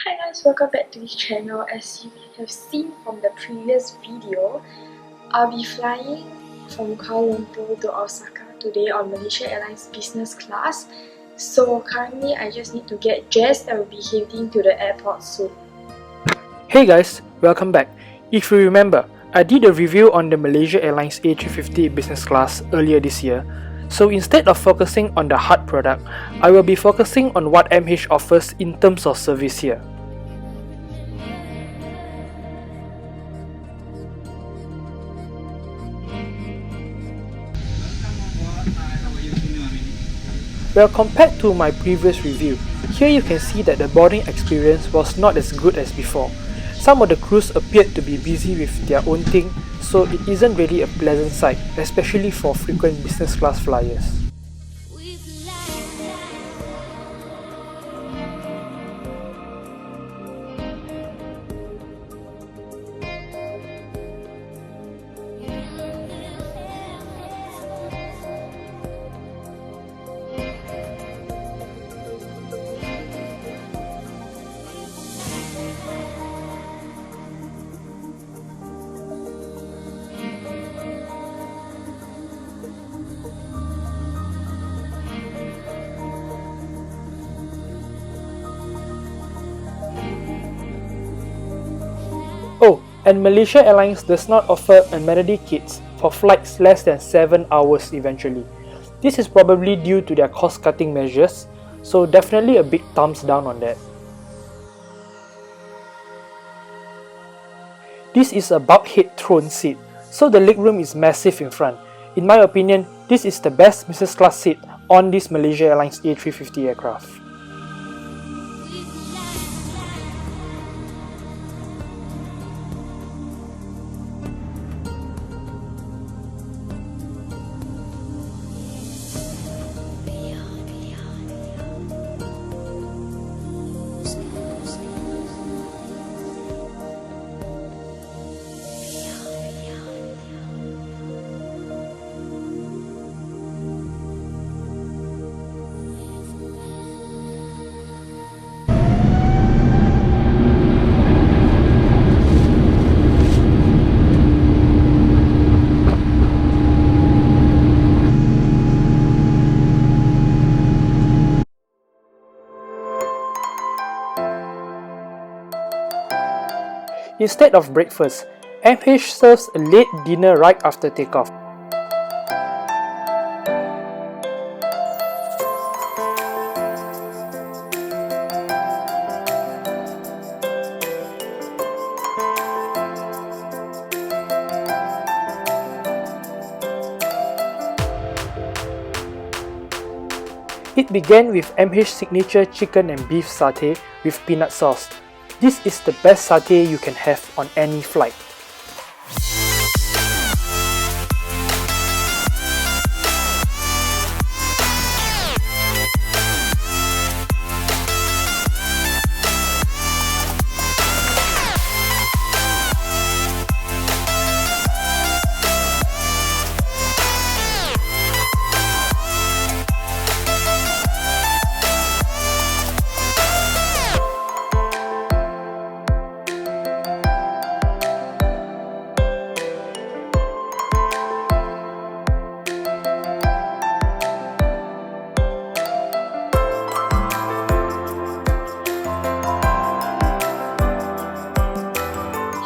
Hi guys, welcome back to this channel. As you have seen from the previous video, I'll be flying from Kuala Lumpur to Osaka today on Malaysia Airlines business class. So currently I just need to get dressed and will be heading to the airport soon. Hey guys, welcome back. If you remember, I did a review on the Malaysia Airlines A350 business class earlier this year. So instead of focusing on the hard product, I will be focusing on what MH offers in terms of service here. Well, compared to my previous review, here you can see that the boarding experience was not as good as before. Some of the crews appeared to be busy with their own thing, so it isn't really a pleasant sight, especially for frequent business class flyers. Oh, and Malaysia Airlines does not offer amenity kits for flights less than 7 hours eventually. This is probably due to their cost-cutting measures, so definitely a big thumbs down on that. This is a bulkhead throne seat, so the legroom is massive in front. In my opinion, this is the best business class seat on this Malaysia Airlines A350 aircraft. Instead of breakfast, MH serves a late dinner right after takeoff. It began with MH signature chicken and beef satay with peanut sauce. This is the best satay you can have on any flight.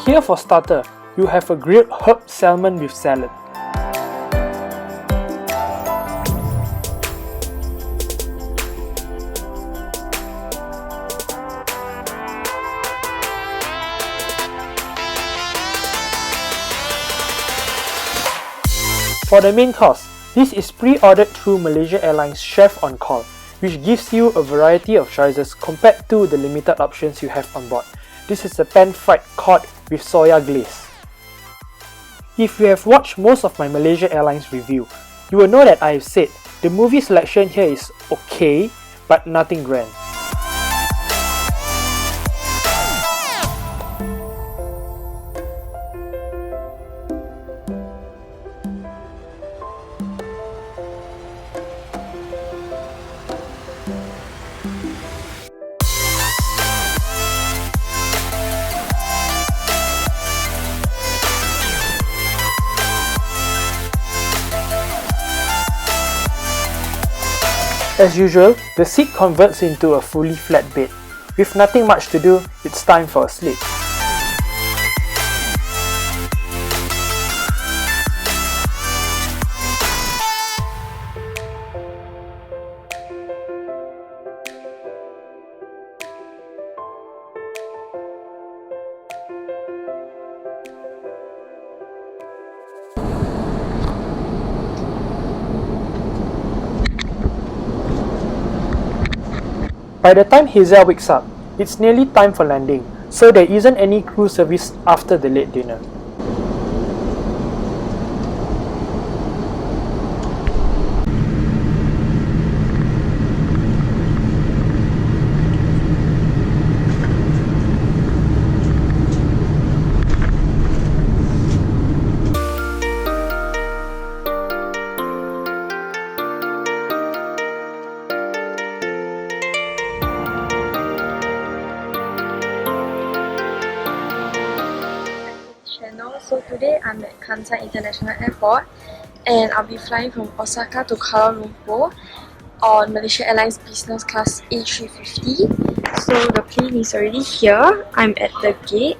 Here for starter, you have a grilled herb salmon with salad. For the main course, this is pre-ordered through Malaysia Airlines Chef on Call, which gives you a variety of choices compared to the limited options you have on board. This is a pan-fried cod with soya glaze. If you have watched most of my Malaysia Airlines review, you will know that I have said the movie selection here is okay, but nothing grand. As usual, the seat converts into a fully flat bed. With nothing much to do, it's time for a sleep. By the time Hazelle wakes up, it's nearly time for landing, so there isn't any crew service after the late dinner. So today I'm at Kansai International Airport and I'll be flying from Osaka to Kuala Lumpur on Malaysia Airlines Business Class A350. So the plane is already here. I'm at the gate.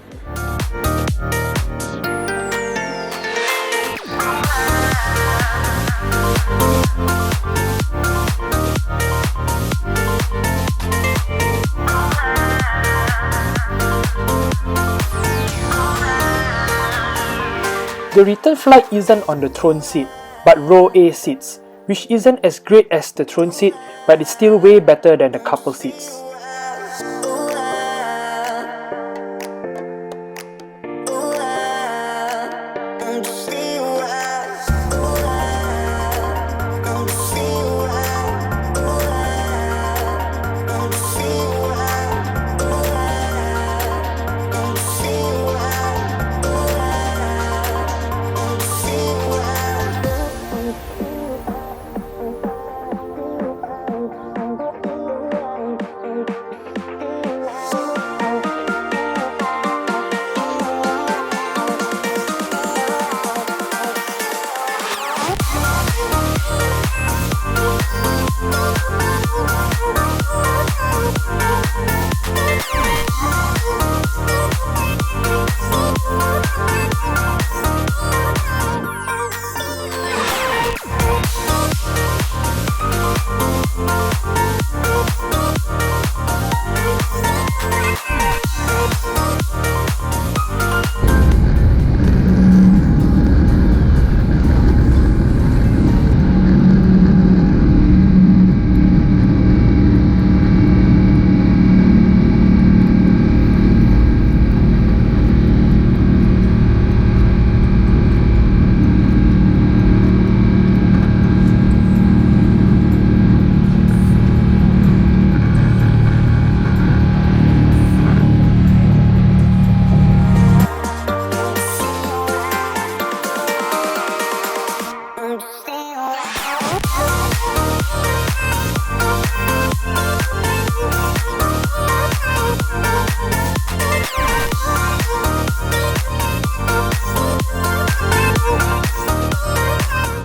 The return flight isn't on the throne seat, but row A seats, which isn't as great as the throne seat, but it's still way better than the couple seats.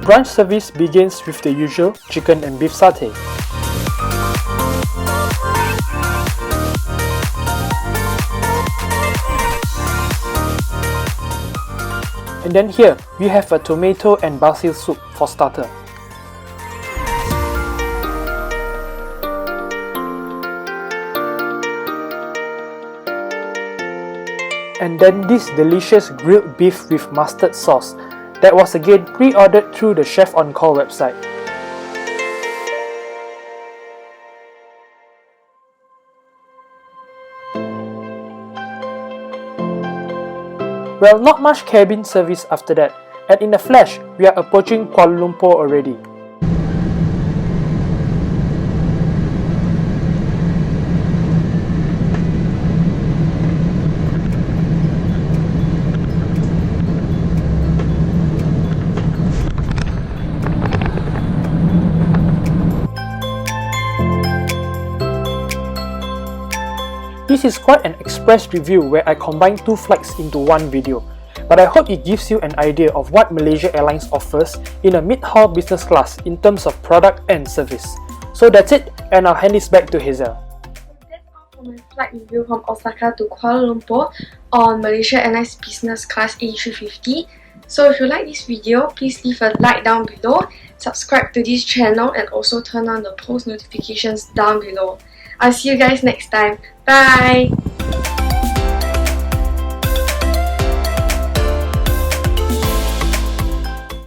Brunch service begins with the usual chicken and beef satay. And then here, we have a tomato and basil soup for starter. And then this delicious grilled beef with mustard sauce that was again pre-ordered through the Chef on Call website. Well, not much cabin service after that, and in a flash, we are approaching Kuala Lumpur already. This is quite an express review where I combine two flights into one video, but I hope it gives you an idea of what Malaysia Airlines offers in a mid-haul business class in terms of product and service. So that's it, and I'll hand this back to Hazelle. That's all for my flight review from Osaka to Kuala Lumpur on Malaysia Airlines Business Class A350. So if you like this video, please leave a like down below, subscribe to this channel, and also turn on the post notifications down below. I'll see you guys next time. Bye!